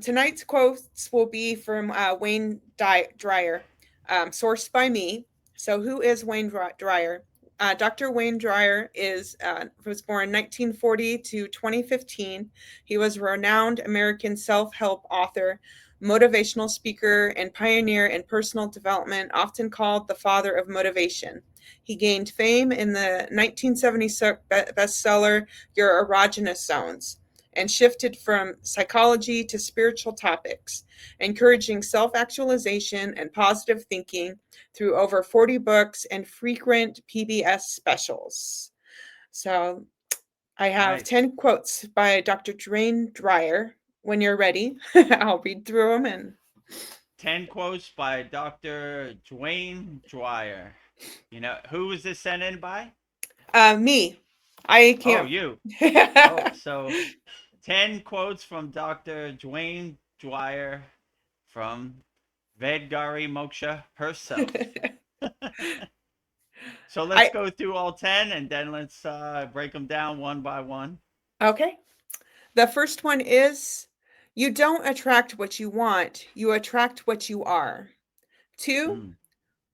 Tonight's quotes will be from Wayne Dyer, sourced by me. So, who is Wayne Dyer? Dr. Wayne Dyer was born 1940 to 2015. He was a renowned American self-help author, motivational speaker, and pioneer in personal development, often called the father of motivation. He gained fame in the 1976 bestseller Your Erogenous Zones and shifted from psychology to spiritual topics, encouraging self actualization and positive thinking through over 40 books and frequent PBS specials. So I have Nice. 10 quotes by Dr. Dwayne Dyer. When you're ready, I'll read through them. And 10 quotes by Dr. Dwayne Dyer. You know, who was this sent in by? Me, I Oh, can't. you. Oh, so 10 quotes from Dr. Dwayne Dyer from Vedgari Moksha herself. So let's I go through all 10 and then let's break them down one by one. Okay. The first one is you don't attract what you want, you attract what you are. Two, Mm,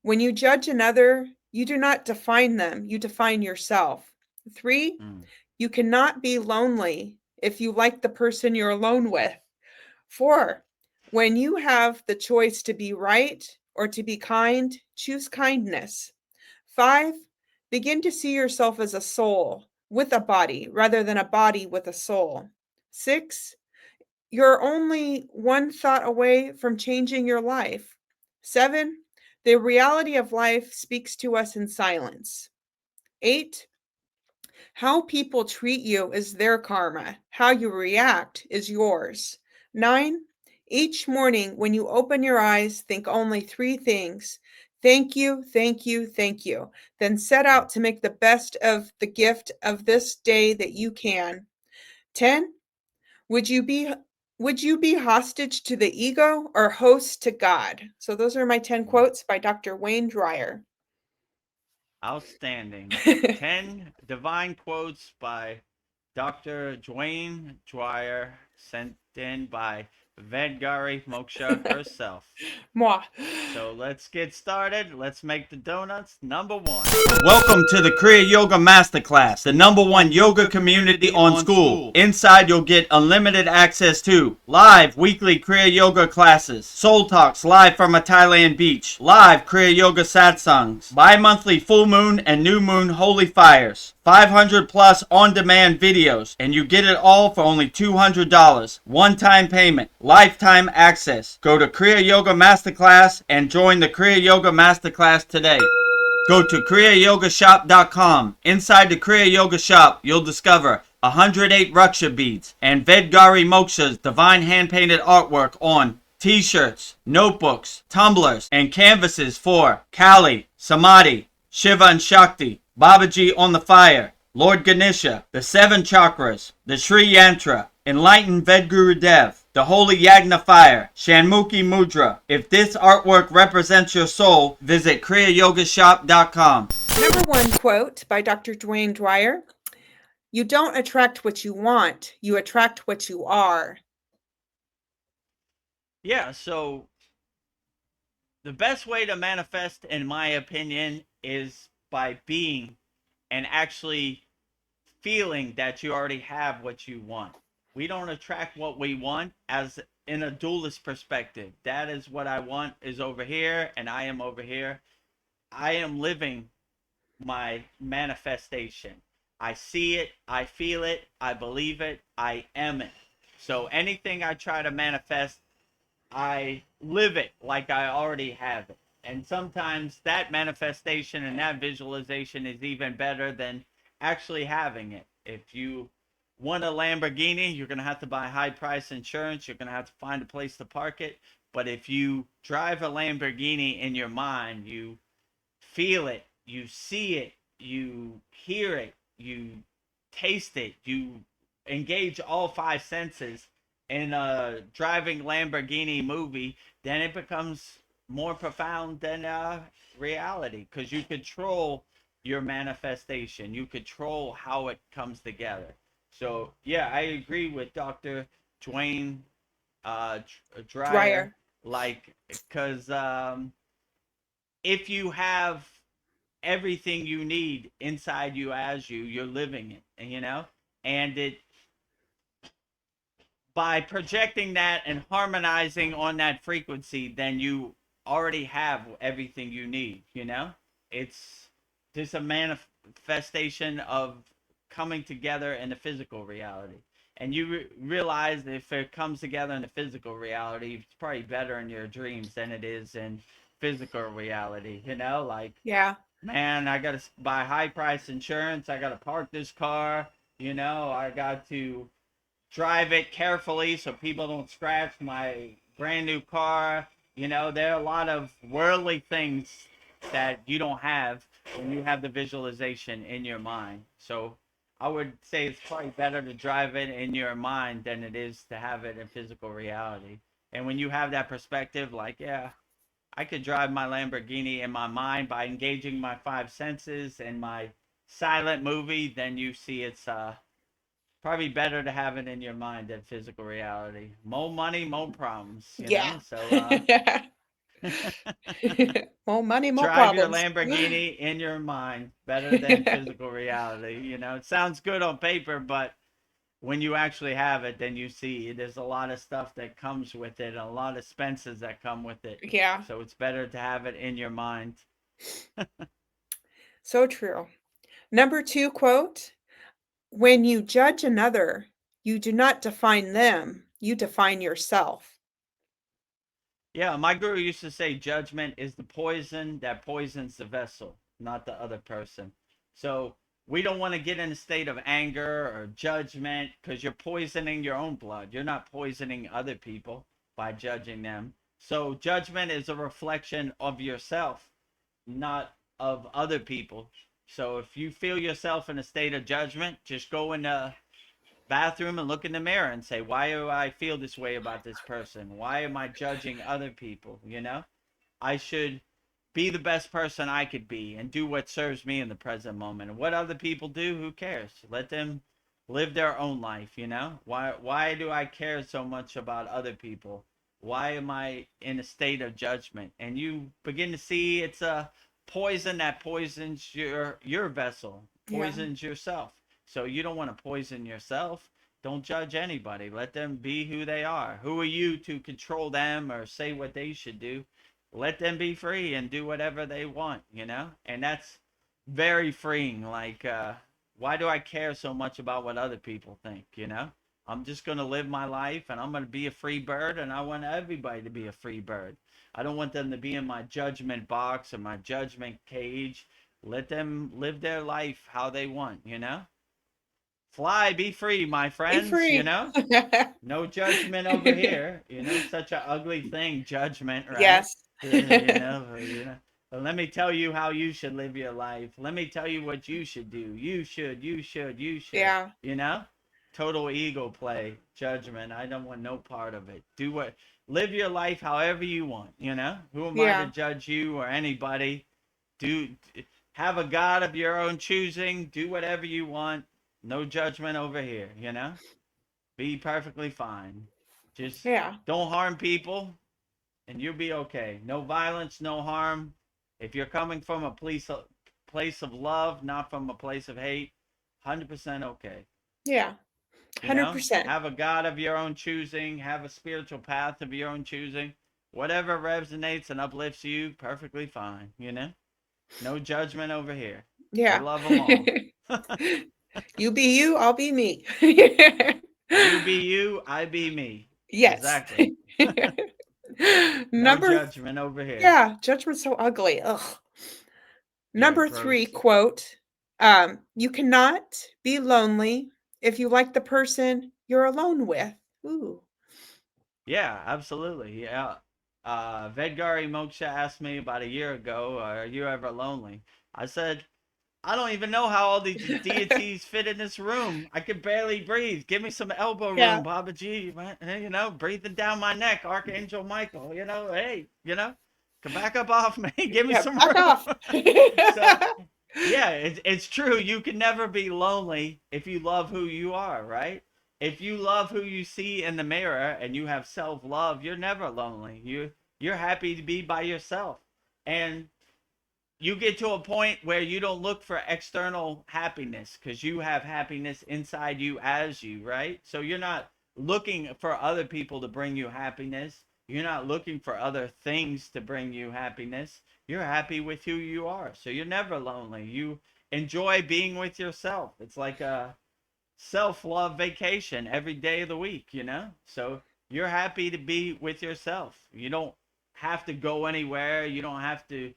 when you judge another, you do not define them, you define yourself. Three, mm, you cannot be lonely if you like the person you're alone with. Four, when you have the choice to be right or to be kind, choose kindness. Five, begin to see yourself as a soul with a body rather than a body with a soul. Six, you're only one thought away from changing your life. Seven, the reality of life speaks to us in silence. Eight, how people treat you is their karma. How you react is yours. Nine, each morning when you open your eyes, think only three things: thank you, thank you, thank you. Then set mm. out to make the best of the gift of this day that you can. 10, would you be would you be hostage to the ego or host to God? So those are my 10 quotes by Dr. Wayne Dyer. Outstanding. 10 divine quotes by Dr. Dwayne Dyer, sent in by Vedgari Moksha herself. Moi. So let's get started. Let's make the donuts. Number one. Welcome to the Kriya Yoga Masterclass, the number one yoga community on SKOOL. Inside, you'll get unlimited access to live weekly Kriya Yoga classes, soul talks live from a Thailand beach, live Kriya Yoga satsangs, bi-monthly full moon and new moon holy fires, 500 plus on-demand videos, and you get it all for only $200. One-time payment, lifetime access. Go to Kriya Yoga Masterclass and join the Kriya Yoga Masterclass today. Go to kriyayogashop.com. Inside the Kriya Yoga shop, you'll discover 108 Raksha beads and Vedgari Moksha's divine hand-painted artwork on t-shirts, notebooks, tumblers, and canvases for Kali, Samadhi, Shiva and Shakti, Babaji on the fire, Lord Ganesha, the seven chakras, the Sri Yantra, Enlightened Vedguru Dev, the Holy Yagna Fire, Shanmukhi Mudra. If this artwork represents your soul, visit kriyayogashop.com. Number one quote by Dr. Dwayne Dyer: you don't attract what you want, you attract what you are. Yeah, so the best way to manifest, in my opinion, is by being and actually feeling that you already have what you want. We don't attract what we want as in a dualist perspective. That is what I want is over here and I am over here. I am living my manifestation. I see it, I feel it, I believe it, I am it. So anything I try to manifest, I live it like I already have it. And sometimes that manifestation and that visualization is even better than actually having it. If you want a Lamborghini, you're going to have to buy high price insurance. You're going to have to find a place to park it. But if you drive a Lamborghini in your mind, you feel it, you see it, you hear it, you taste it, you engage all five senses in a driving Lamborghini movie, then it becomes more profound than reality because you control your manifestation, you control how it comes together. So, yeah, I agree with Dr. Dwayne Dryer, Dryer. like, because if you have everything you need inside you as you're living it, and and it by projecting that and harmonizing on that frequency, then you already have everything you need. It's just a manifestation of coming together in the physical reality. And you realize if it comes together in the physical reality, it's probably better in your dreams than it is in physical reality. Like, Yeah. man, I got to buy high price insurance. I got to park this car. I got to drive it carefully so people don't scratch my brand new car. There are a lot of worldly things that you don't have when you have the visualization in your mind. So I would say it's probably better to drive it in your mind than it is to have it in physical reality. And when you have that perspective, like, yeah, I could drive my Lamborghini in my mind by engaging my five senses and my silent movie, then you see it's probably better to have it in your mind than physical reality. More money, more problems, Yeah. So More money, more drive your problems. Lamborghini in your mind better than physical reality. It sounds good on paper, but when you actually have it, then you see there's a lot of stuff that comes with it, a lot of expenses that come with it. Yeah. So it's better to have it in your mind. So true. Number 2 quote, when you judge another, you do not define them, you define yourself. Yeah, my guru used to say judgment is the poison that poisons the vessel, not the other person. So we don't want to get in a state of anger or judgment because you're poisoning your own blood. You're not poisoning other people by judging them. So judgment is a reflection of yourself, not of other people. So if you feel yourself in a state of judgment, just go in the bathroom and look in the mirror and say, why do I feel this way about this person? Why am I judging other people? I should be the best person I could be and do what serves me in the present moment. And what other people do, who cares? Let them live their own life. Why do I care so much about other people? Why am I in a state of judgment? And you begin to see it's a poison that poisons your vessel, Yeah. poisons yourself. So you don't want to poison yourself. Don't judge anybody. Let them be who they are. Who are you to control them or say what they should do? Let them be free and do whatever they want. And that's very freeing. Like, why do I care so much about what other people think? I'm just going to live my life and I'm going to be a free bird, and I want everybody to be a free bird. I don't want them to be in my judgment box or my judgment cage. Let them live their life how they want. Fly, be free, my Be friends. free. No judgment over here. Such an ugly thing, judgment, right? Yes. But let me tell you how you should live your life. Let me tell you what you should do. You should. Yeah. You know? Total ego play, judgment. I don't want no part of it. Live your life however you want. Who am I to Yeah. judge you or anybody? Do have a God of your own choosing. Do whatever you want. No judgment over here. Be perfectly fine. Just Yeah. don't harm people and you'll be okay. No violence, no harm. If you're coming from a place of love, not from a place of hate, 100% okay. Yeah. 100%. Have a God of your own choosing, have a spiritual path of your own choosing. Whatever resonates and uplifts you, perfectly fine. No judgment over here. We Yeah. love them all. You be you, I'll be me. You be you, I be me. Yes. Exactly. No Number judgment over here. Yeah, judgment's so ugly. Ugh. Yeah, Number 3 gross. quote, "You cannot be lonely if you like the person you're alone with." Ooh. Yeah, absolutely. Yeah. Vedgari Moksha asked me about a year ago, are you ever lonely? I said, I don't even know how all these deities fit in this room. I could barely breathe. Give me some elbow Yeah. room, Baba G. Breathing down my neck, Archangel Michael. Hey, come back up off me. Give me Yeah, some back room. off. So, yeah, it's true. You can never be lonely if you love who you are, right? if you love who you see in the mirror and you have self-love, you're never lonely. You're happy to be by yourself. And you get to a point where you don't look for external happiness because you have happiness inside you as you, right? So you're not looking for other people to bring you happiness. You're not looking for other things to bring you happiness. You're happy with who you are. So you're never lonely. You enjoy being with yourself. It's like a self-love vacation every day of the week, you know? So you're happy to be with yourself. You don't have to go anywhere. You don't have to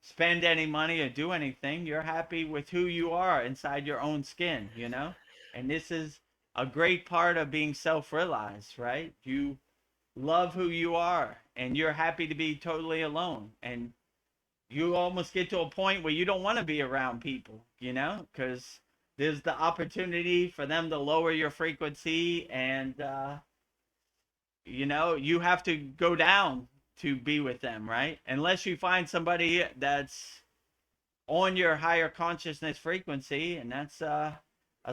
spend any money or do anything. You're happy with who you are inside your own skin, you know? And this is a great part of being self-realized, right? You love who you are and you're happy to be totally alone. And you almost get to a point where you don't want to be around people, you know, because there's the opportunity for them to lower your frequency, and you know, you have to go down to be with them, right? Unless you find somebody that's on your higher consciousness frequency, and that's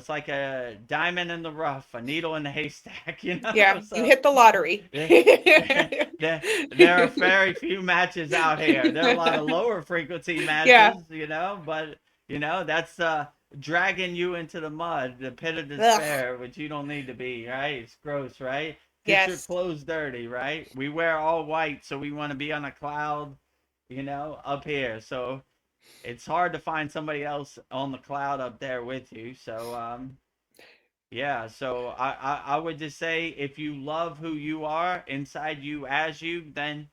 like a diamond in the rough, a needle in the haystack, you know. Yeah, you So hit the lottery. there, there are very few matches out here. There are a lot of lower frequency Yeah. matches, you know, but you know that's dragging you into the mud, the pit of Ugh. despair, which you don't need to be, right? It's gross, right? Get your Yes. clothes dirty, right? We wear all white, so we want to be on a cloud, you know, up here. So it's hard to find somebody else on the cloud up there with you. So yeah, so I would just say if you love who you are inside you as you, then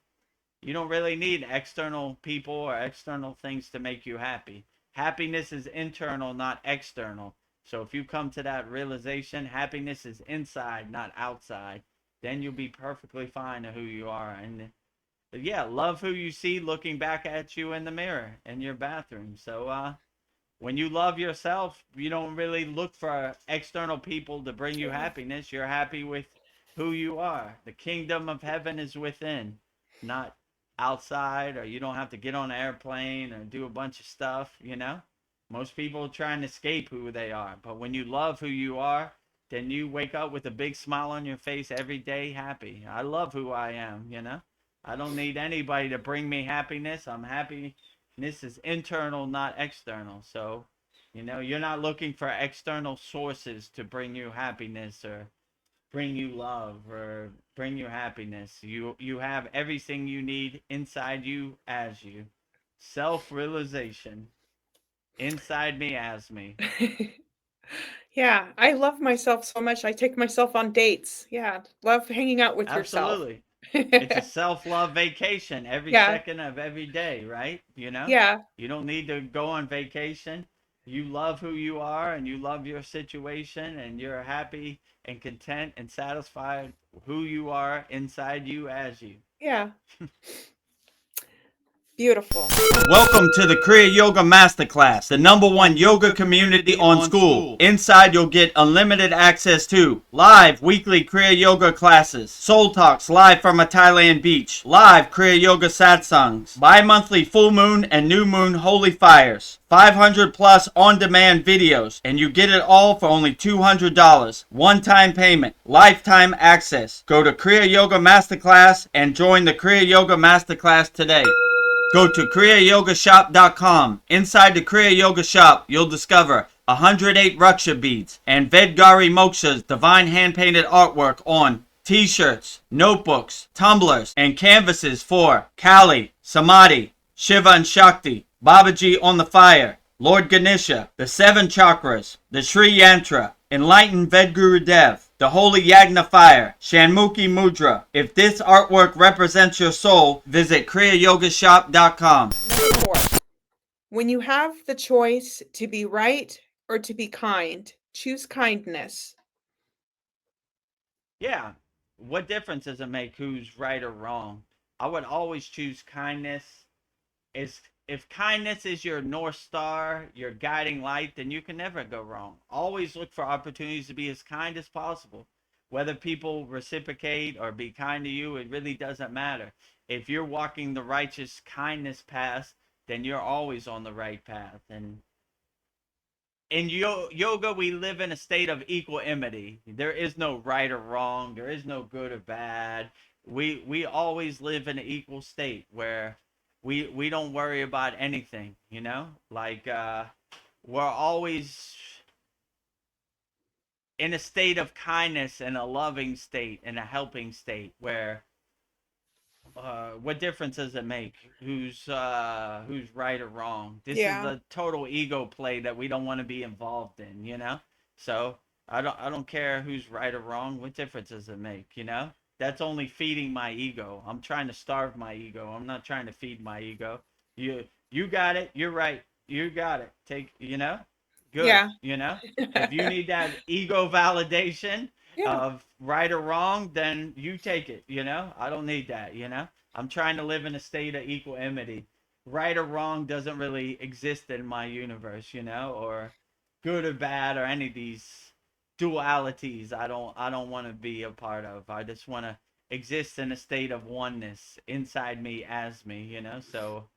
you don't really need external people or external things to make you happy. Happiness is internal, not external. So if you come to that realization, happiness is inside, not outside, then you'll be perfectly fine to who you are. And yeah, love who you see looking back at you in the mirror in your bathroom. So when you love yourself, you don't really look for external people to bring you happiness. You're happy with who you are. The kingdom of heaven is within, not outside, or you don't have to get on an airplane or do a bunch of stuff, you know? Most people try and escape who they are. But when you love who you are, then you wake up with a big smile on your face every day, happy. I love who I am, you know? I don't need anybody to bring me happiness. I'm happy. This is internal, not external. So, you know, you're not looking for external sources to bring you happiness or bring you love or bring you happiness. You have everything you need inside you as you. Self-realization. Inside me as me. Yeah, I love myself so much. I take myself on dates. Yeah, love hanging out with yourself. Absolutely. It's a self-love vacation every Yeah, second of every day, right? You know, yeah, you don't need to go on vacation. You love who you are and you love your situation and you're happy and content and satisfied who you are inside you as you. yeah. Beautiful. Welcome to the Kriya Yoga Masterclass, the number one yoga community on SKOOL. Inside, you'll get unlimited access to live weekly Kriya Yoga classes, soul talks live from a Thailand beach, live Kriya Yoga satsangs, bi-monthly full moon and new moon holy fires, 500 plus on-demand videos, and you get it all for only $200. One-time payment, lifetime access. Go to Kriya Yoga Masterclass and join the Kriya Yoga Masterclass today. Go to kriyayogashop.com. Inside the Kriya Yoga shop, you'll discover 108 Raksha beads and Vedgari Moksha's divine hand-painted artwork on t-shirts, notebooks, tumblers, and canvases for Kali, Samadhi, Shiva and Shakti, Babaji on the fire, Lord Ganesha, the seven chakras, the Sri Yantra, Enlightened Vedguru Dev, the Holy Yagna Fire, Shanmukhi Mudra. If this artwork represents your soul, visit kriyayogashop.com. Number 4. When you have the choice to be right or to be kind, choose kindness. Yeah. What difference does it make who's right or wrong? I would always choose kindness. Is if kindness is your north star, your guiding light, then you can never go wrong. Always look for opportunities to be as kind as possible. Whether people reciprocate or be kind to you, it really doesn't matter. If you're walking the righteous kindness path, then you're always on the right path. And in yoga, we live in a state of equanimity. There is no right or wrong. There is no good or bad. We always live in an equal state where we don't worry about anything. You know, like we're always in a state of kindness and a loving state and a helping state where what difference does it make who's right or wrong? This is Yeah. a total ego play that we don't want to be involved in, you know. So I don't care who's right or wrong. What difference does it make, you know? That's only feeding my ego. I'm trying to starve my ego. I'm not trying to feed my ego. You got it. You're right. You got it. Take, you know, good, Yeah. you know. If you need that ego validation Yeah. of right or wrong, then you take it, you know? I don't need that, you know? I'm trying to live in a state of equanimity. Right or wrong doesn't really exist in my universe, you know, or good or bad or any of these dualities I don't want to be a part of. I just want to exist in a state of oneness inside me as me, you know? So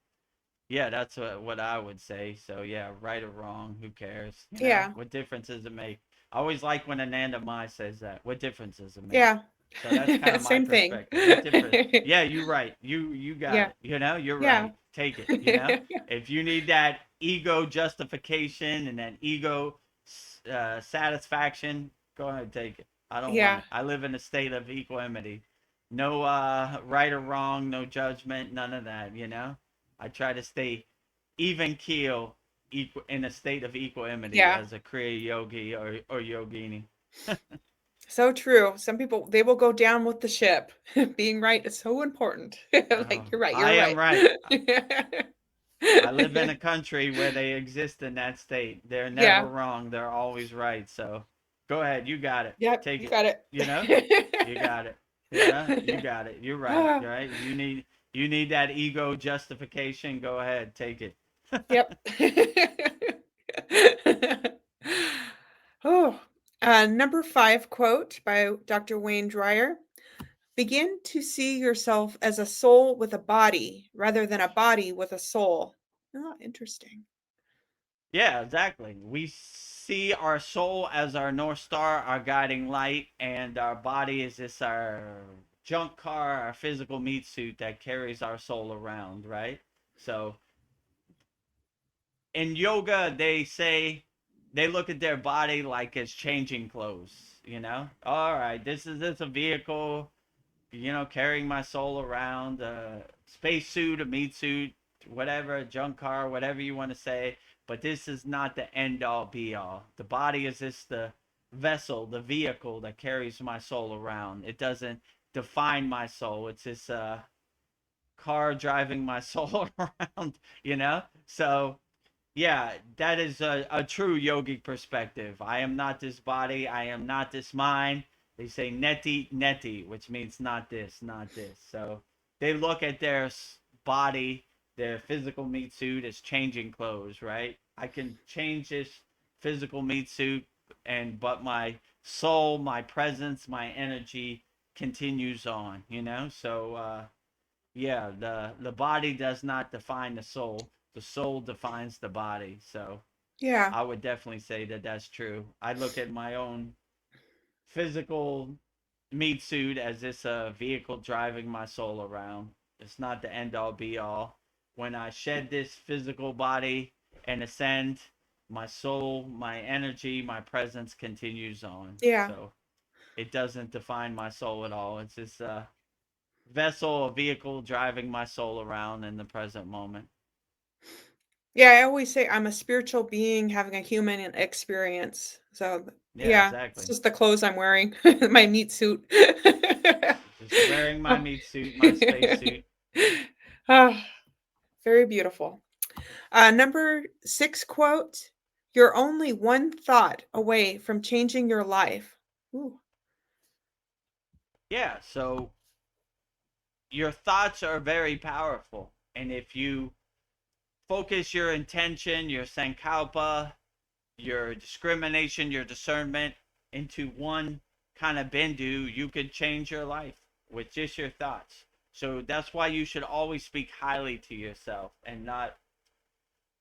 yeah, that's what I would say. So yeah, right or wrong, who cares? You know, Yeah. what difference does it make? I always like when Ananda Mai says that. What difference does it make? Yeah. So that's kind of my Same thing. perspective. What difference? Yeah, you're right. You got Yeah. it. You know, you're Yeah. right. Take it. You know, if you need that ego justification and that ego satisfaction, go ahead, take it. I don't want Yeah. it. I live in a state of equanimity. No right or wrong, no judgment, none of that. You know, I try to stay even keel, in a state of equanimity Yeah. as a Kriya yogi or yogini. So true. Some people they will go down with the ship. Being right is so important. Oh, Like you're right. I You're am right. right. I live in a country where they exist in that state. They're never Yeah. wrong. They're always right. So go ahead. You got it. Yep. Take You it. got You know? You it. got it. Yeah, you got it. You're right. You're right. You need that ego justification. Go ahead. Take it. Yep. Oh, number 5 quote by Dr. Wayne Dyer. Begin to see yourself as a soul with a body rather than a body with a soul. Oh, interesting. Yeah, exactly. We see our soul as our North Star, our guiding light, and our body is this our junk car, our physical meat suit that carries our soul around, right? So in yoga, they say they look at their body like it's changing clothes, you know? All right, this a vehicle, you know, carrying my soul around, a space suit, a meat suit, whatever, a junk car, whatever you want to say. But this is not the end all be all. The body is just the vessel, the vehicle that carries my soul around. It doesn't define my soul. It's this car driving my soul around, you know? So yeah, that is a true yogic perspective. I am not this body. I am not this mind. They say neti neti, which means not this, not this. So they look at their body, their physical meat suit as changing clothes, right? I can change this physical meat suit, but my soul, my presence, my energy continues on. You know, so yeah, the body does not define the soul. The soul defines the body. So Yeah. I would definitely say that that's true. I look at my own physical meat suit as this vehicle driving my soul around. It's not the end all be all. When I shed this physical body and ascend, my soul, my energy, my presence continues on. Yeah. So it doesn't define my soul at all. It's this vessel, a vehicle driving my soul around in the present moment. Yeah, I always say I'm a spiritual being having a human experience. So, Yeah, yeah, it's exactly. just the clothes I'm wearing, my meat suit. Just wearing my Oh. meat suit, my space suit. Ah, very beautiful. Number 6 quote, "You're only one thought away from changing your life." Ooh, Yeah, so your thoughts are very powerful. And if you focus your intention, your sankalpa, your discrimination, your discernment into one kind of bindu, you could change your life with just your thoughts. So that's why you should always speak highly to yourself and not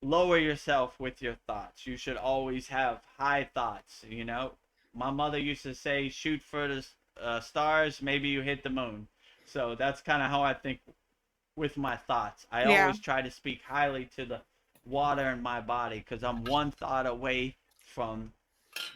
lower yourself with your thoughts. You should always have high thoughts. You know, my mother used to say, "Shoot for the stars, maybe you hit the moon." So that's kind of how I think with my thoughts. I Yeah. always try to speak highly to the water in my body because I'm one thought away from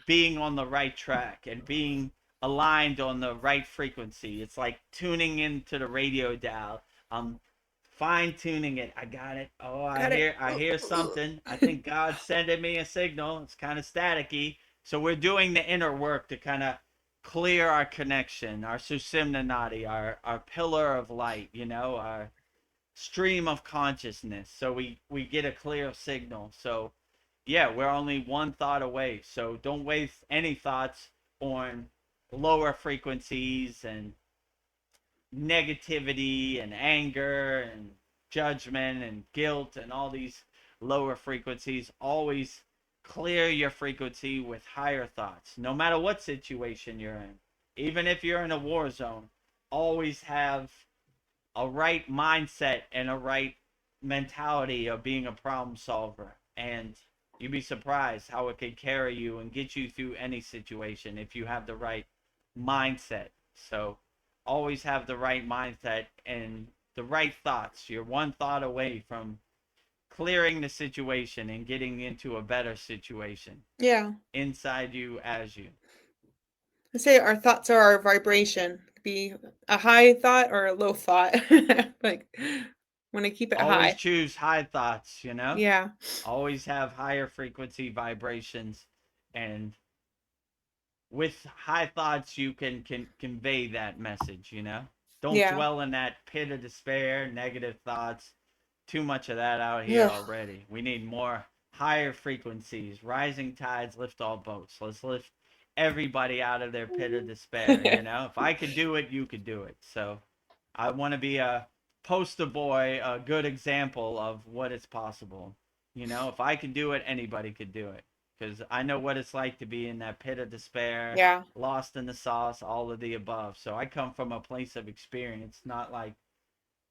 being on the right track and being aligned on the right frequency. It's like tuning into the radio dial. I'm fine tuning it. I got it. Oh, I Got it. hear something. I think God's sending me a signal. It's kind of staticky. So we're doing the inner work to kind of clear our connection, our susimna nadi, our pillar of light, you know, our stream of consciousness. So we get a clear signal. So yeah, we're only one thought away. So don't waste any thoughts on lower frequencies and negativity and anger and judgment and guilt and all these lower frequencies. Always clear your frequency with higher thoughts, no matter what situation you're in. Even if you're in a war zone, always have a right mindset and a right mentality of being a problem solver. And you'd be surprised how it could carry you and get you through any situation if you have the right mindset. So always have the right mindset and the right thoughts. You're one thought away from clearing the situation and getting into a better situation Yeah. inside you as you. I say our thoughts are our vibration. It could be a high thought or a low thought. Like when I keep it Always high. choose high thoughts, you know? Yeah. Always have higher frequency vibrations, and with high thoughts you can convey that message, you know. Don't Yeah. dwell in that pit of despair, negative thoughts. Too much of that out here Ugh. already. We need more higher frequencies. Rising tides lift all boats. Let's lift everybody out of their pit of despair, you know. If I could do it, you could do it. So I want to be a poster boy, a good example of what is possible. You know, if I could do it, anybody could do it. Because I know what it's like to be in that pit of despair, Yeah. lost in the sauce, all of the above. So I come from a place of experience, not like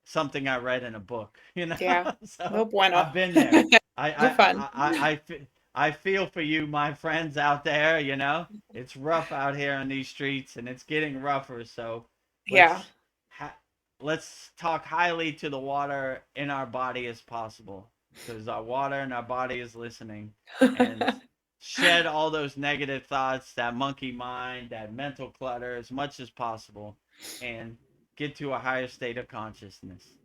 something I read in a book, you know. Yeah. No So bueno. I've been there. I No I, fun. I I I I feel for you, my friends out there. You know, it's rough out here on these streets, and it's getting rougher. So Yeah. let's ha- let's talk highly to the water in our body as possible, because our water in our body is listening, and shed all those negative thoughts, that monkey mind, that mental clutter as much as possible, and get to a higher state of consciousness.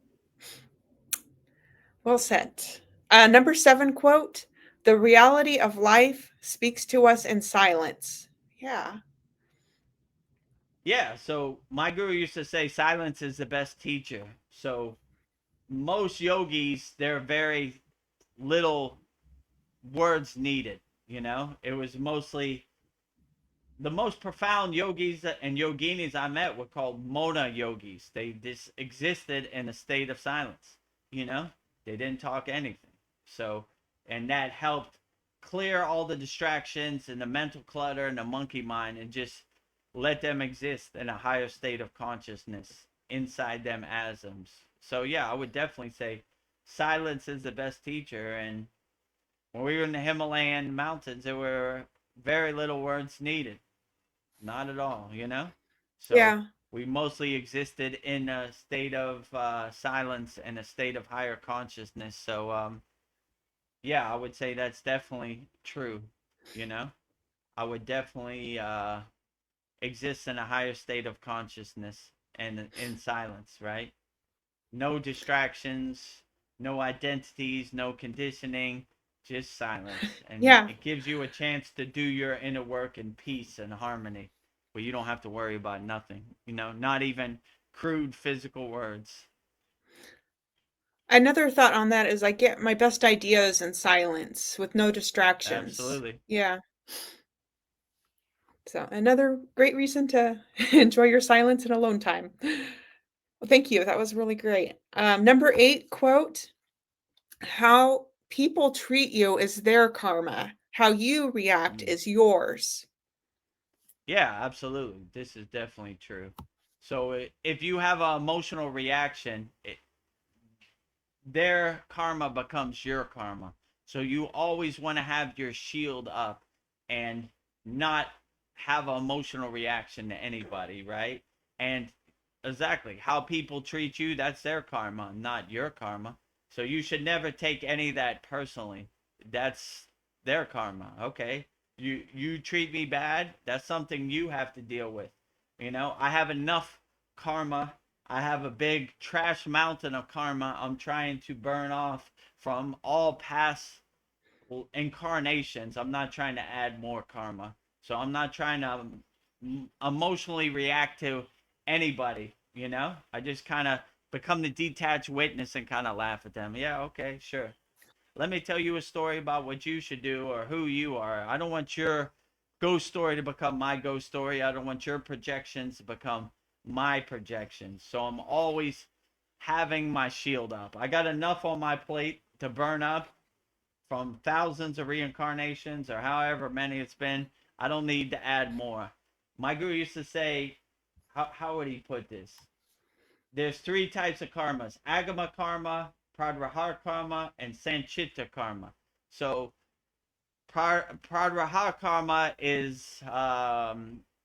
Well said. Number 7 quote: "The reality of life speaks to us in silence." Yeah. Yeah, so my guru used to say silence is the best teacher. So most yogis, they're very little words needed, you know? It was mostly the most profound yogis and yoginis I met were called Mona yogis. They just existed in a state of silence, you know? They didn't talk anything. So, and that helped clear all the distractions and the mental clutter and the monkey mind and just let them exist in a higher state of consciousness inside them asms. So, yeah, I would definitely say silence is the best teacher. And when we were in the Himalayan mountains, there were very little words needed, not at all, you know? So Yeah. we mostly existed in a state of silence and a state of higher consciousness. So, yeah, I would say that's definitely true, you know? I would definitely exist in a higher state of consciousness and in silence, right? No distractions, no identities, no conditioning, just silence. And Yeah. it gives you a chance to do your inner work in peace and harmony where you don't have to worry about nothing, you know, not even crude physical words. Another thought on that is I get my best ideas in silence with no distractions. Absolutely. Yeah. So another great reason to enjoy your silence and alone time. Well, thank you. That was really great. Number 8 quote: "How people treat you is their karma. How you react Mm. is yours." Yeah, absolutely. This is definitely true. So if you have an emotional reaction, their karma becomes your karma. So you always want to have your shield up and not have an emotional reaction to anybody, right? And exactly how people treat you, that's their karma, not your karma. So you should never take any of that personally. That's their karma. Okay. You treat me bad, that's something you have to deal with. I have enough karma. I have a big trash mountain of karma I'm trying to burn off from all past incarnations. I'm not trying to add more karma. So I'm not trying to emotionally react to anybody. I just kind of become the detached witness and kind of laugh at them. Yeah, okay, sure. Let me tell you a story about what you should do or who you are. I don't want your ghost story to become my ghost story. I don't want your projections to become my projections. So I'm always having my shield up. I got enough on my plate to burn up from thousands of reincarnations or however many it's been. I don't need to add more. My guru used to say, how would he put this? There's three types of karmas: agama karma, pradrahar karma, and sanchita karma. So pradrahar karma is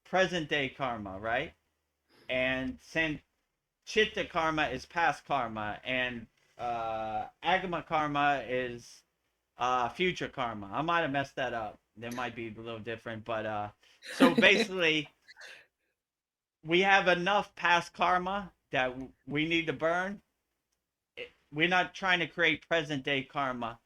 present day karma, right? And sanchita karma is past karma, and agama karma is future karma. I might have messed that up. That might be a little different, but so basically, we have enough past karma that we need to burn. We're not trying to create present day karma,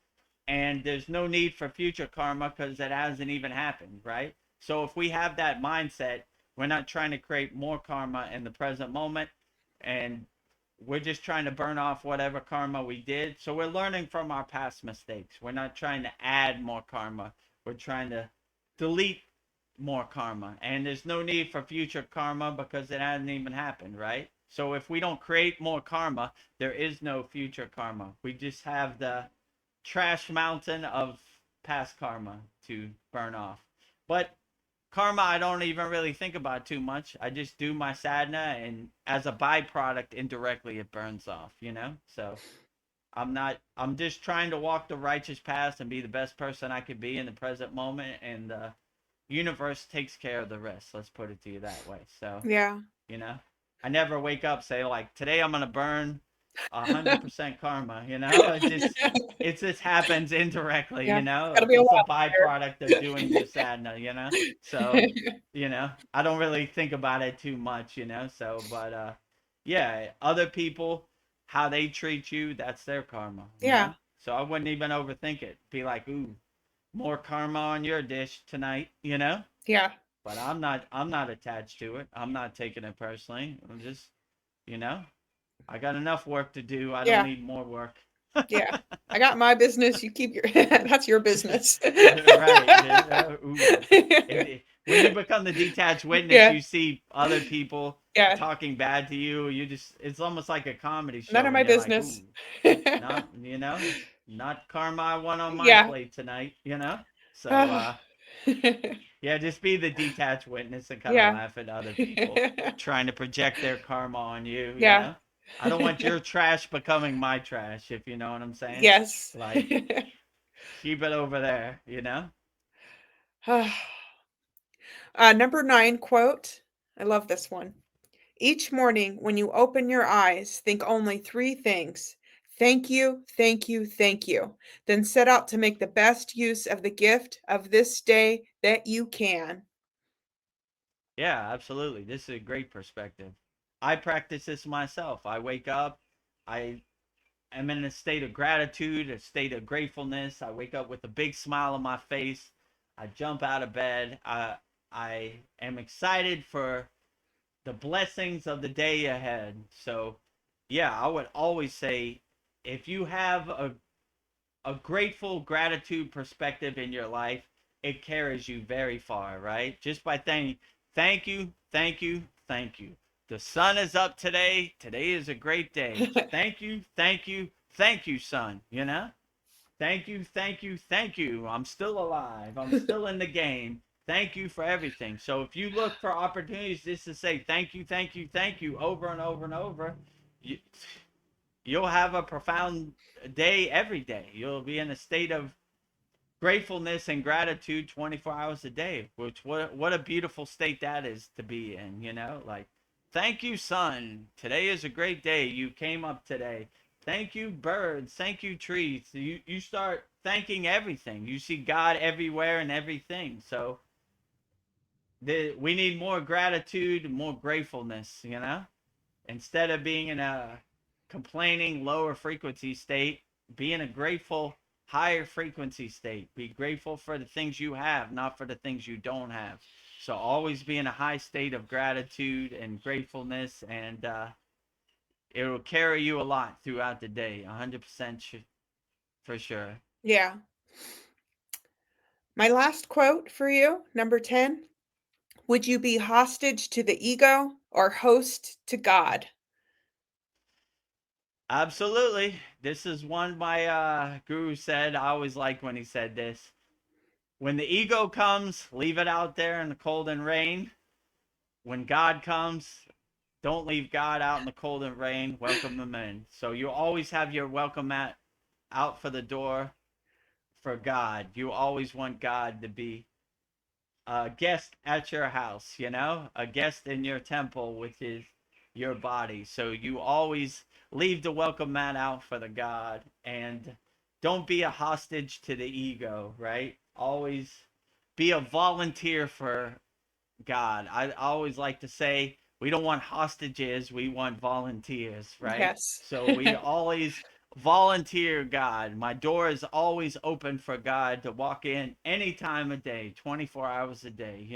and there's no need for future karma because it hasn't even happened, right? So if we have that mindset, we're not trying to create more karma in the present moment, and we're just trying to burn off whatever karma we did. So we're learning from our past mistakes. We're not trying to add more karma. We're trying to delete more karma. And there's no need for future karma because it hasn't even happened, right? So if we don't create more karma, there is no future karma. We just have the trash mountain of past karma to burn off. But karma, I don't even really think about too much. I just do my sadhana, and as a byproduct, indirectly, it burns off. So I'm just trying to walk the righteous path and be the best person I could be in the present moment, and the universe takes care of the rest. Let's put it to you that way. So, Yeah. you know, I never wake up say like today I'm gonna burn 100% karma. It just happens indirectly. Yeah. It's gotta It's be a just a lot byproduct of doing your sadhana. So there. I don't really think about it too much. So but yeah, other people, how they treat you, that's their karma. Yeah. So I wouldn't even overthink it. Be like, ooh, more karma on your dish tonight. Yeah. But I'm not attached to it. I'm not taking it personally. I'm just, you know, I got enough work to do. I don't Yeah. need more work. Yeah. I got my business, you keep your that's your business. Right. Ooh. When you become the detached witness, Yeah. you see other people Yeah. talking bad to you. It's almost like a comedy None of show, my and you're like, ooh, business. not, not karma I want on my Yeah. plate tonight. So, Oh. yeah, just be the detached witness and kind of Yeah. laugh at other people trying to project their karma on you, you Yeah. know? I don't want your trash becoming my trash, if you know what I'm saying. Yes. Like, keep it over there. Number 9 quote. I love this one. Each morning when you open your eyes, think only 3 things. Thank you, thank you, thank you. Then set out to make the best use of the gift of this day that you can. Yeah, absolutely. This is a great perspective. I practice this myself. I wake up, I am in a state of gratitude, a state of gratefulness. I wake up with a big smile on my face. I jump out of bed. I am excited for the blessings of the day ahead. So, yeah, I would always say if you have a grateful gratitude perspective in your life, it carries you very far, right? Just by saying thank you, thank you, thank you. The sun is up today. Today is a great day. Thank you, thank you, thank you, sun. Thank you, thank you, thank you. I'm still alive. I'm still in the game. Thank you for everything. So if you look for opportunities just to say thank you, thank you, thank you over and over and over, you, you'll have a profound day every day. You'll be in a state of gratefulness and gratitude 24 hours a day, which what a beautiful state that is to be in, like thank you sun, today is a great day, you came up today. Thank you birds, thank you trees. You start thanking everything. You see God everywhere and everything. So we need more gratitude, more gratefulness, instead of being in a complaining lower frequency state, be in a grateful higher frequency state. Be grateful for the things you have, not for the things you don't have. So always be in a high state of gratitude and gratefulness, and it will carry you a lot throughout the day. 100% for sure. Yeah. My last quote for you, number 10. Would you be hostage to the ego or host to God? Absolutely. This is one my guru said. I always like when he said this. When the ego comes, leave it out there in the cold and rain. When God comes, don't leave God out in the cold and rain. Welcome him in. So you always have your welcome mat out for the door for God. You always want God to be a guest at your house, a guest in your temple, which is your body. So you always leave the welcome mat out for the God, and don't be a hostage to the ego, right? Always be a volunteer for God. I always like to say we don't want hostages, we want volunteers, right? Yes. So we always volunteer God. My door is always open for God to walk in any time of day, 24 hours a day.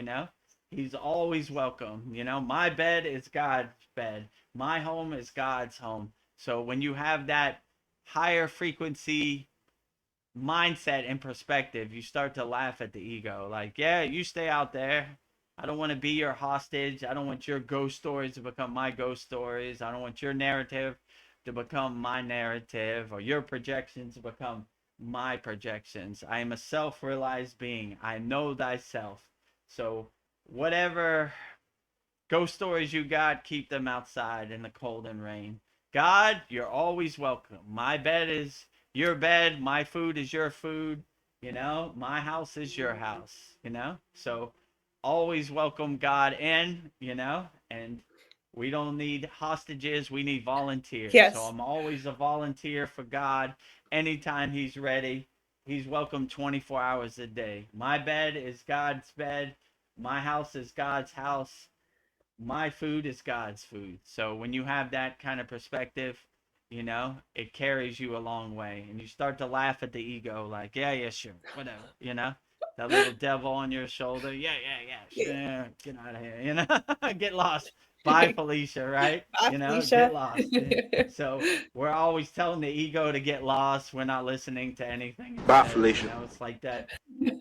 He's always welcome. My bed is God's bed. My home is God's home. So when you have that higher frequency mindset and perspective, you start to laugh at the ego. Like, yeah, you stay out there. I don't want to be your hostage. I don't want your ghost stories to become my ghost stories. I don't want your narrative to become my narrative, or your projections to become my projections. I am a self-realized being. I know thyself. So whatever ghost stories you got, keep them outside in the cold and rain. God, you're always welcome. My bed is your bed. My food is your food. My house is your house. So always welcome God in, and we don't need hostages. We need volunteers. So Yes. I'm always a volunteer for God anytime he's ready. He's welcome 24 hours a day. My bed is God's bed. My house is God's house. My food is God's food. So when you have that kind of perspective, it carries you a long way. And you start to laugh at the ego, like, yeah, yeah, sure, whatever. That little devil on your shoulder, yeah, yeah, yeah, sure, get out of here, get lost. Bye, Felicia, right? Bye, Get Felicia. lost. So we're always telling the ego to get lost. We're not listening to anything it Bye, says. Felicia. It's like that.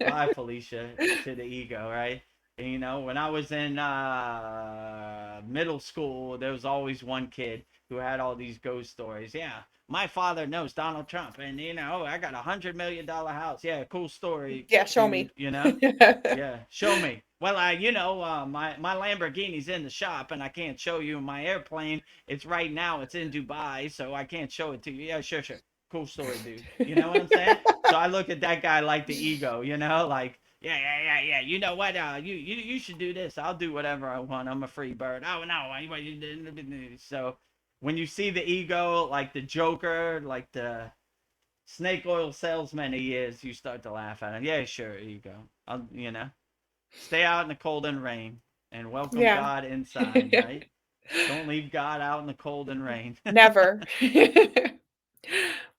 Bye, Felicia, to the ego, right? When I was in middle school, there was always one kid who had all these ghost stories. Yeah, my father knows Donald Trump, and I got $100 million house. Yeah, cool story, Yeah, show me. dude. Yeah, show me. Well, my Lamborghini's in the shop, and I can't show you my airplane. It's right now. It's in Dubai, so I can't show it to you. Yeah, sure, sure. Cool story, dude. You know what I'm saying? So I look at that guy like the ego. Like, yeah, yeah, yeah, yeah. You know what? You should do this. I'll do whatever I want. I'm a free bird. Oh no, so when you see the ego, like the Joker, like the snake oil salesman he is, you start to laugh at him. Yeah, sure, ego. Stay out in the cold and rain and welcome Yeah. God inside, right? Don't leave God out in the cold and rain. Never.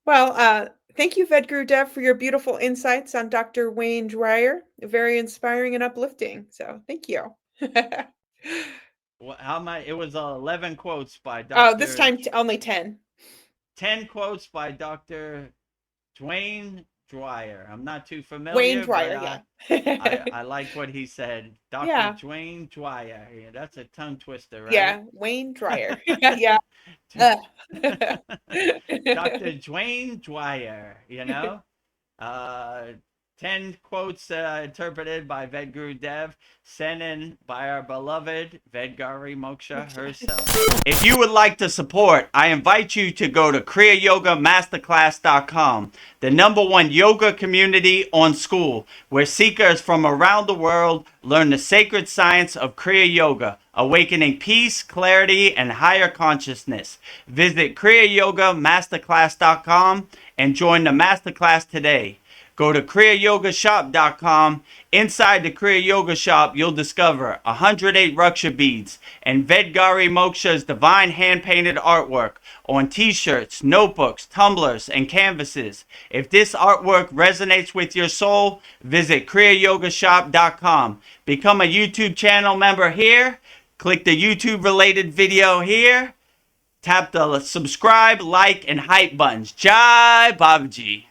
Well, thank you, Vedguru Dev, for your beautiful insights on Dr. Wayne Dyer. Very inspiring and uplifting. So thank you. How many? It was 11 quotes by Oh, this Dr. time only 10. 10 quotes by Dr. Dwayne Dyer. I'm not too Wayne familiar, but Dyer, yeah. I like what he said. Dr. Yeah. Dwayne Dyer. Yeah, that's a tongue twister, right? Yeah, Wayne Dyer. Yeah. Ugh. Dr. Dwayne Dyer, uh, 10 quotes interpreted by Vedguru Dev, sent in by our beloved Vedgari Moksha herself. If you would like to support, I invite you to go to kriyayogamasterclass.com, the #1 yoga community on SKOOL, where seekers from around the world learn the sacred science of Kriya Yoga, awakening peace, clarity, and higher consciousness. Visit kriyayogamasterclass.com and join the masterclass today. Go to kriyayogashop.com. Inside the Kriya Yoga shop, you'll discover 108 Raksha beads and Vedgari Moksha's divine hand-painted artwork on t-shirts, notebooks, tumblers, and canvases. If this artwork resonates with your soul, visit kriyayogashop.com. Become a YouTube channel member here. Click the YouTube-related video here. Tap the subscribe, like, and hype buttons. Jai Babaji.